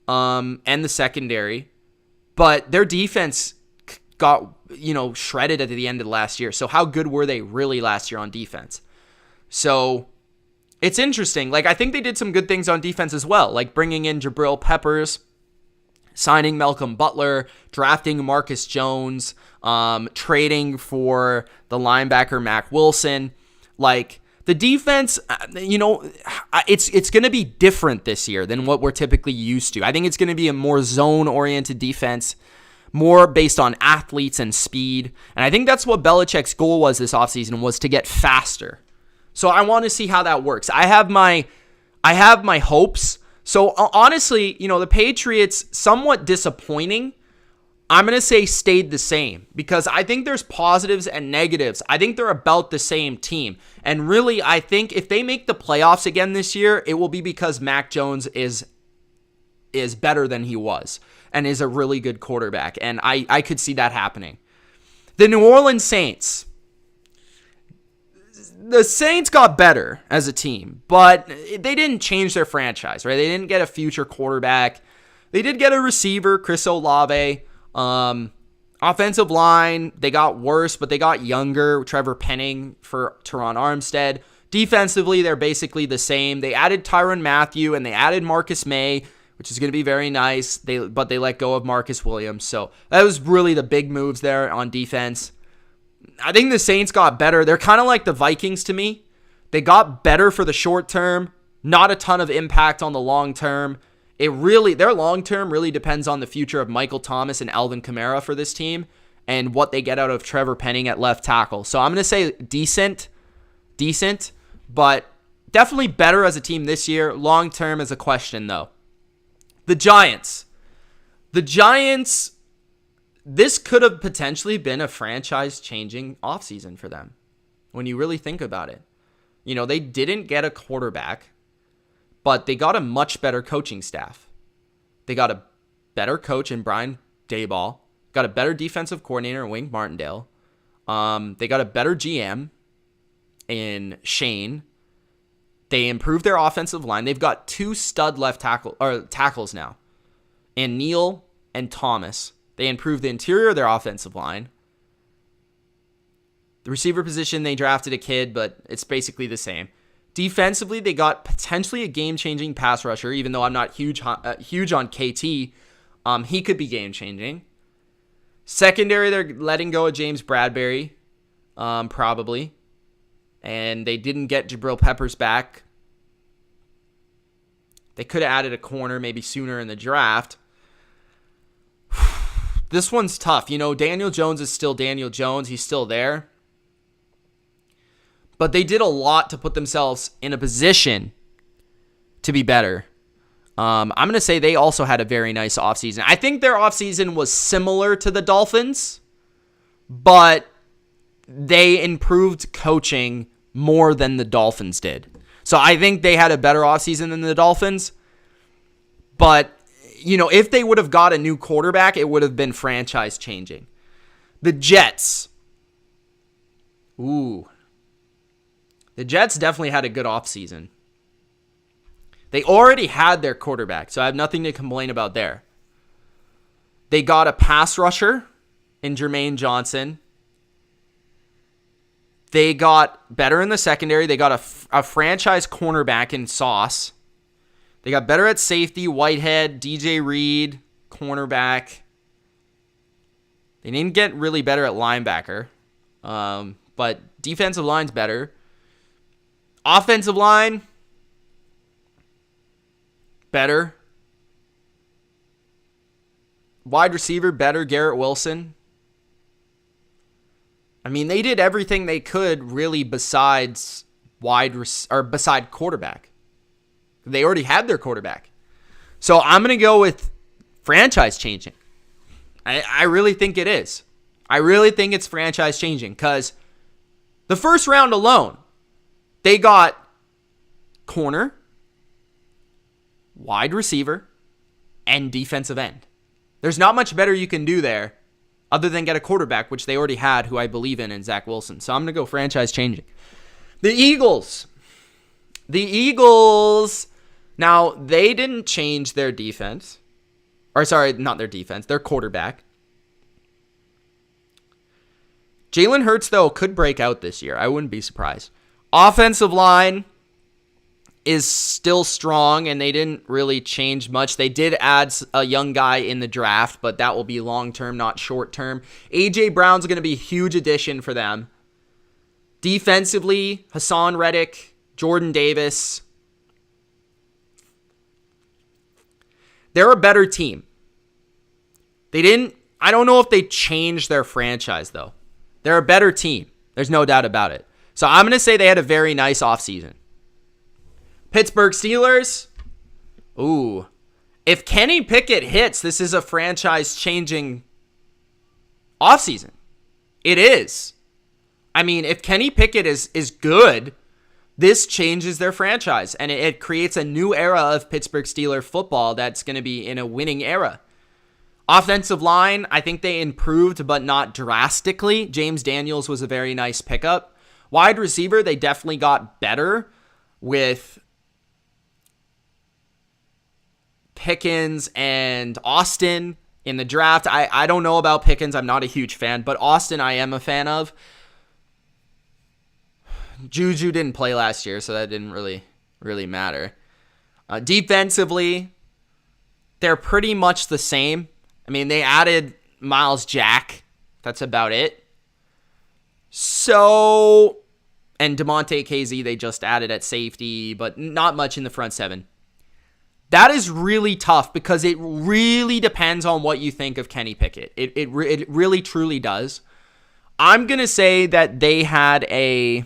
and the secondary, but their defense got, shredded at the end of last year. So how good were they really last year on defense? So it's interesting. Like, I think they did some good things on defense as well, like bringing in Jabril Peppers, signing Malcolm Butler, drafting Marcus Jones, trading for the linebacker Mac Wilson. Like, the defense, it's going to be different this year than what we're typically used to. I think it's going to be a more zone-oriented defense, more based on athletes and speed. And I think that's what Belichick's goal was this offseason, was to get faster. So I want to see how that works. I have my hopes. So honestly, the Patriots, somewhat disappointing. I'm going to say stayed the same because I think there's positives and negatives. I think they're about the same team. And really, I think if they make the playoffs again this year, it will be because Mac Jones is better than he was and is a really good quarterback. And I could see that happening. The New Orleans Saints. The Saints got better as a team, but they didn't change their franchise, right? They didn't get a future quarterback. They did get a receiver, Chris Olave. Offensive line, they got worse, but they got younger. Trevor Penning for Teron Armstead. Defensively, they're basically the same. They added Tyrann Mathieu and they added Marcus May, which is going to be very nice. But they let go of Marcus Williams. So that was really the big moves there on defense. I think the Saints got better. They're kind of like the Vikings to me. They got better for the short term, not a ton of impact on the long term. Their long term really depends on the future of Michael Thomas and Alvin Kamara for this team and what they get out of Trevor Penning at left tackle. So I'm going to say decent, but definitely better as a team this year. Long term is a question though. The Giants, this could have potentially been a franchise-changing offseason for them when you really think about it. They didn't get a quarterback, but they got a much better coaching staff. They got a better coach in Brian Daboll, got a better defensive coordinator in Wink Martindale. They got a better GM in Shane. They improved their offensive line. They've got two stud left tackles now, and Neal and Thomas. They improved the interior of their offensive line. The receiver position, they drafted a kid, but it's basically the same. Defensively, they got potentially a game-changing pass rusher, even though I'm not huge on KT. He could be game-changing. Secondary, they're letting go of James Bradbury, probably. and they didn't get Jabril Peppers back. They could have added a corner maybe sooner in the draft. This one's tough. Daniel Jones is still Daniel Jones. He's still there. But they did a lot to put themselves in a position to be better. I'm going to say they also had a very nice offseason. I think their offseason was similar to the Dolphins, but they improved coaching more than the Dolphins did. So I think they had a better offseason than the Dolphins. But, if they would have got a new quarterback, it would have been franchise changing. The Jets. Ooh. The Jets definitely had a good offseason. They already had their quarterback, so I have nothing to complain about there. They got a pass rusher in Jermaine Johnson. They got better in the secondary. They got a franchise cornerback in Sauce. They got better at safety, Whitehead, DJ Reed, cornerback. They didn't get really better at linebacker, but defensive line's better. Offensive line, better. Wide receiver, better. Garrett Wilson. I mean, they did everything they could really besides beside quarterback. They already had their quarterback. So I'm going to go with franchise changing. I really think it is. I really think it's franchise changing because the first round alone, they got corner, wide receiver, and defensive end. There's not much better you can do there other than get a quarterback, which they already had, who I believe in Zach Wilson. So I'm going to go franchise changing. The Eagles. Now, they didn't change their defense. Or sorry, not their defense, their quarterback. Jalen Hurts, though, could break out this year. I wouldn't be surprised. Offensive line is still strong, and they didn't really change much. They did add a young guy in the draft, but that will be long-term, not short-term. A.J. Brown's going to be a huge addition for them. Defensively, Hassan Reddick, Jordan Davis. They're a better team. I don't know if they changed their franchise, though. They're a better team. There's no doubt about it. So I'm going to say they had a very nice offseason. Pittsburgh Steelers. Ooh. If Kenny Pickett hits, this is a franchise-changing offseason. It is. I mean, if Kenny Pickett is good, this changes their franchise, and it creates a new era of Pittsburgh Steelers football that's going to be in a winning era. Offensive line, I think they improved, but not drastically. James Daniels was a very nice pickup. Wide receiver, they definitely got better with Pickens and Austin in the draft. I don't know about Pickens. I'm not a huge fan, but Austin I am a fan of. Juju didn't play last year, so that didn't really matter. Defensively, they're pretty much the same. I mean, they added Miles Jack. That's about it. So, and DeMonte KZ, they just added at safety, but not much in the front seven. That is really tough because it really depends on what you think of Kenny Pickett. It really, truly does. I'm going to say that they had a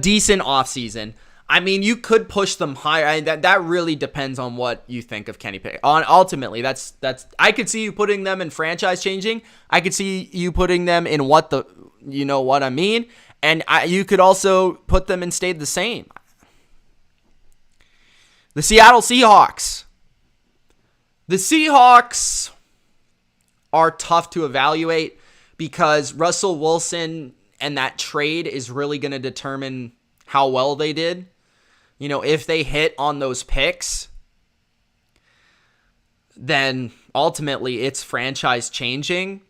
decent offseason. I mean, you could push them higher. That really depends on what you think of Kenny Pickett. Ultimately, that's. I could see you putting them in franchise changing. I could see you putting them in you know what I mean, and you could also put them in stayed the same. The Seattle Seahawks. The Seahawks are tough to evaluate because Russell Wilson and that trade is really going to determine how well they did. If they hit on those picks, then ultimately it's franchise changing.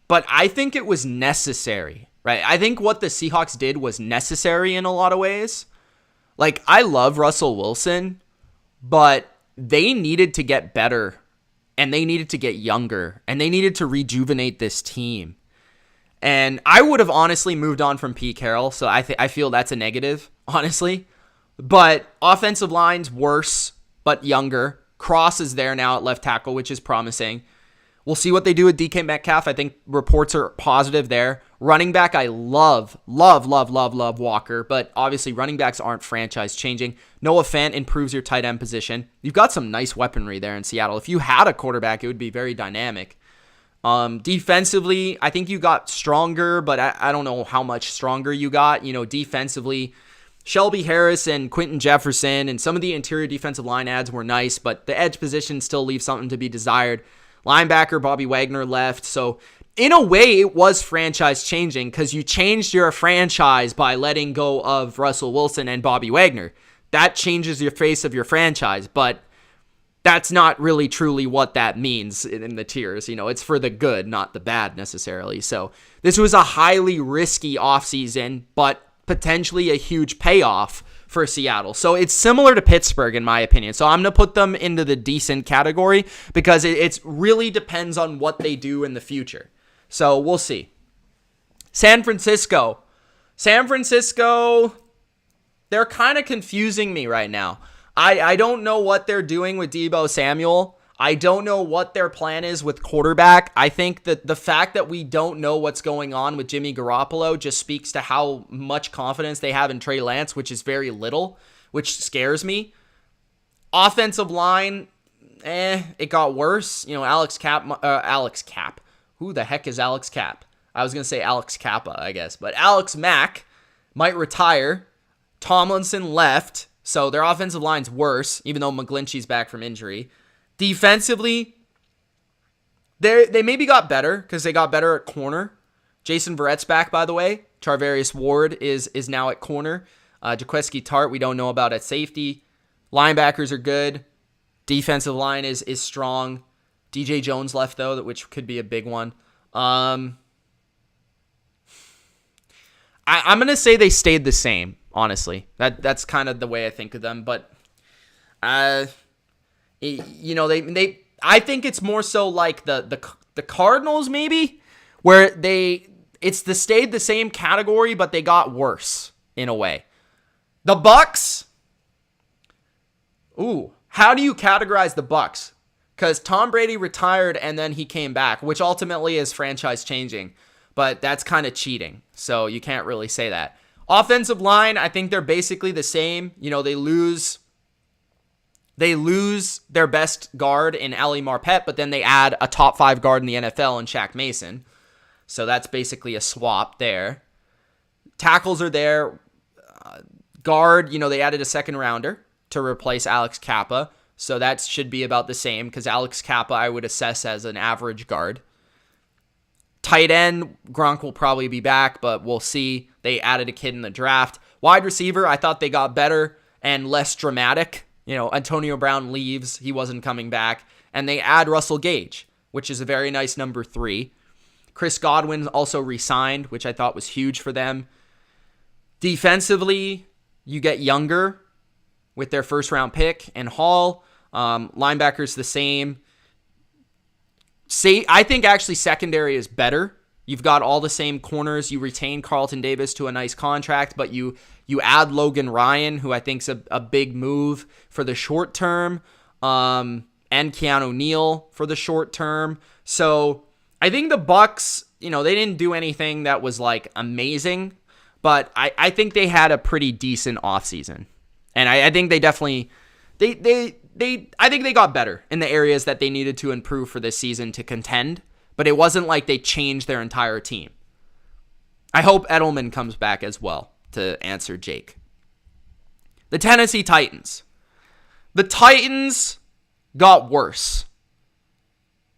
But I think it was necessary, right? I think what the Seahawks did was necessary in a lot of ways. Like, I love Russell Wilson, but they needed to get better, and they needed to get younger, and they needed to rejuvenate this team. And I would have honestly moved on from Pete Carroll, so I feel that's a negative, honestly. But offensive line's worse, but younger. Cross is there now at left tackle, which is promising. We'll see what they do with DK Metcalf. I think reports are positive there. Running back, I love Walker, but obviously running backs aren't franchise changing. Noah Fant improves your tight end position. You've got some nice weaponry there in Seattle. If you had a quarterback, it would be very dynamic. Defensively, I think you got stronger, but I don't know how much stronger you got. Defensively, Shelby Harris and Quentin Jefferson and some of the interior defensive line adds were nice, but the edge position still leaves something to be desired. Linebacker Bobby Wagner left, so in a way it was franchise changing because you changed your franchise by letting go of Russell Wilson and Bobby Wagner. That changes your face of your franchise, but that's not really truly what that means in the tiers. It's for the good, not the bad necessarily. So this was a highly risky offseason, but potentially a huge payoff for Seattle. So it's similar to Pittsburgh in my opinion. So I'm going to put them into the decent category because it really depends on what they do in the future. So we'll see. San Francisco, they're kind of confusing me right now. I don't know what they're doing with Deebo Samuel. I don't know what their plan is with quarterback. I think that the fact that we don't know what's going on with Jimmy Garoppolo just speaks to how much confidence they have in Trey Lance, which is very little, which scares me. Offensive line, it got worse. Alex Cap. Who the heck is Alex Cap? I was going to say Alex Kappa, I guess. But Alex Mack might retire. Tomlinson left. So their offensive line's worse, even though McGlinchey's back from injury. Defensively, they maybe got better because they got better at corner. Jason Verrett's back, by the way. Charvarius Ward is now at corner. Jaquiski Tart, we don't know about at safety. Linebackers are good. Defensive line is strong. DJ Jones left, though, which could be a big one. I'm going to say they stayed the same, honestly. That's kind of the way I think of them. But, I think it's more so like the Cardinals, maybe, where it's stayed the same category, but they got worse in a way. The Bucs. Ooh, how do you categorize the Bucs? Because Tom Brady retired and then he came back, which ultimately is franchise changing, but that's kind of cheating. So you can't really say that. Offensive line, I think they're basically the same. They lose their best guard in Ali Marpet, but then they add a top 5 guard in the NFL in Shaq Mason. So that's basically a swap there. Tackles are there. Guard, they added a second rounder to replace Alex Kappa. So that should be about the same because Alex Kappa I would assess as an average guard. Tight end, Gronk will probably be back, but we'll see. They added a kid in the draft. Wide receiver, I thought they got better and less dramatic. Antonio Brown leaves. He wasn't coming back. And they add Russell Gage, which is a very nice number 3. Chris Godwin also re-signed, which I thought was huge for them. Defensively, you get younger with their first-round pick and Hall. Linebackers the same. I think actually secondary is better. You've got all the same corners. You retain Carlton Davis to a nice contract, but you add Logan Ryan, who I think is a big move for the short term, and Keanu Neal for the short term. So I think the Bucs, they didn't do anything that was like amazing, but I think they had a pretty decent offseason. And I think they definitely I think they got better in the areas that they needed to improve for this season to contend, but it wasn't like they changed their entire team. I hope Edelman comes back as well to answer Jake. The Tennessee Titans. The Titans got worse.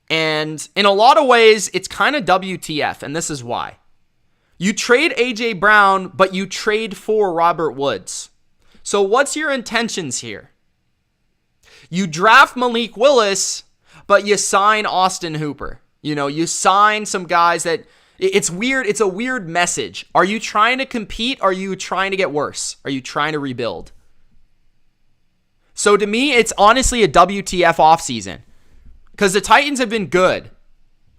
And in a lot of ways, it's kind of WTF, and this is why. You trade A.J. Brown, but you trade for Robert Woods. So what's your intentions here? You draft Malik Willis, but you sign Austin Hooper. You sign some guys that... It's weird. It's a weird message. Are you trying to compete? Or are you trying to get worse? Are you trying to rebuild? So to me, it's honestly a WTF offseason. Because the Titans have been good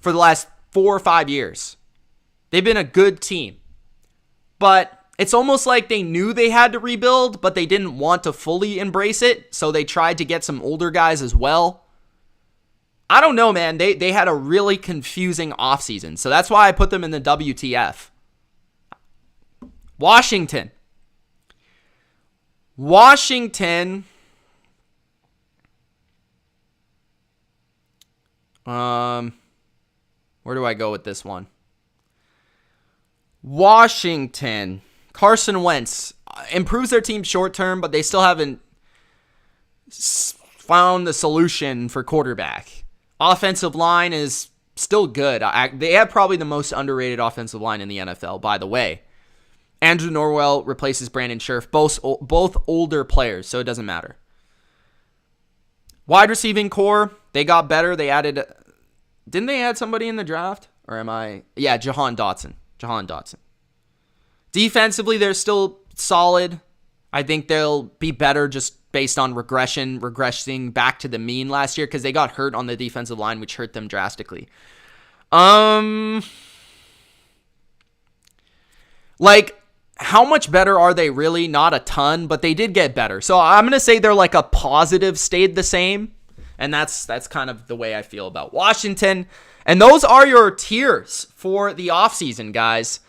for the last 4 or 5 years. They've been a good team. But it's almost like they knew they had to rebuild, but they didn't want to fully embrace it, so they tried to get some older guys as well. I don't know, man. They had a really confusing offseason, so that's why I put them in the WTF. Washington. Where do I go with this one? Washington. Carson Wentz improves their team short term, but they still haven't found the solution for quarterback. Offensive line is still good. They have probably the most underrated offensive line in the NFL, by the way. Andrew Norwell replaces Brandon Scherf, both older players, so it doesn't matter. Wide receiving core, they got better. They added, didn't they add somebody in the draft? Or am I? Yeah, Jahan Dotson. Defensively, they're still solid. I think they'll be better just based on regressing back to the mean last year because they got hurt on the defensive line, which hurt them drastically. How much better are they really? Not a ton, but they did get better. So I'm going to say they're like a positive stayed the same. And that's kind of the way I feel about Washington. And those are your tiers for the offseason, guys.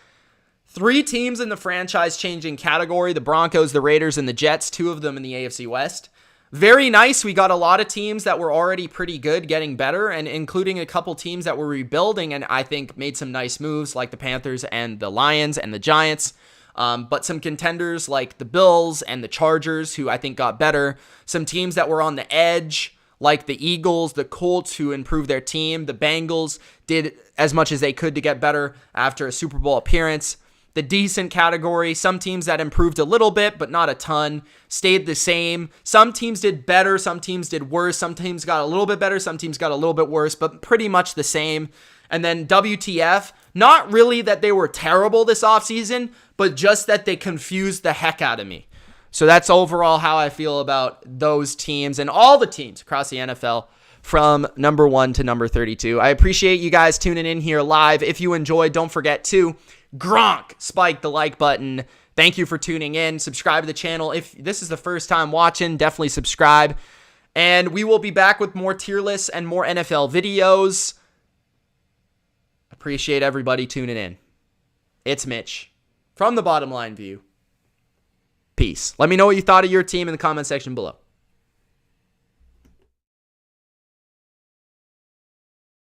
3 teams in the franchise-changing category, the Broncos, the Raiders, and the Jets, 2 of them in the AFC West. Very nice. We got a lot of teams that were already pretty good getting better, and including a couple teams that were rebuilding and I think made some nice moves like the Panthers and the Lions and the Giants. But some contenders like the Bills and the Chargers, who I think got better. Some teams that were on the edge, like the Eagles, the Colts, who improved their team. The Bengals did as much as they could to get better after a Super Bowl appearance. The decent category, some teams that improved a little bit, but not a ton, stayed the same. Some teams did better, some teams did worse. Some teams got a little bit better, some teams got a little bit worse, but pretty much the same. And then WTF, not really that they were terrible this offseason, but just that they confused the heck out of me. So that's overall how I feel about those teams and all the teams across the NFL from number 1 to number 32. I appreciate you guys tuning in here live. If you enjoyed, don't forget to spike the like button. Thank you for tuning in. Subscribe to the channel. If this is the first time watching, definitely subscribe. And we will be back with more tier lists and more NFL videos. Appreciate everybody tuning in. It's Mitch from the Bottom Line View. Peace. Let me know what you thought of your team in the comment section below.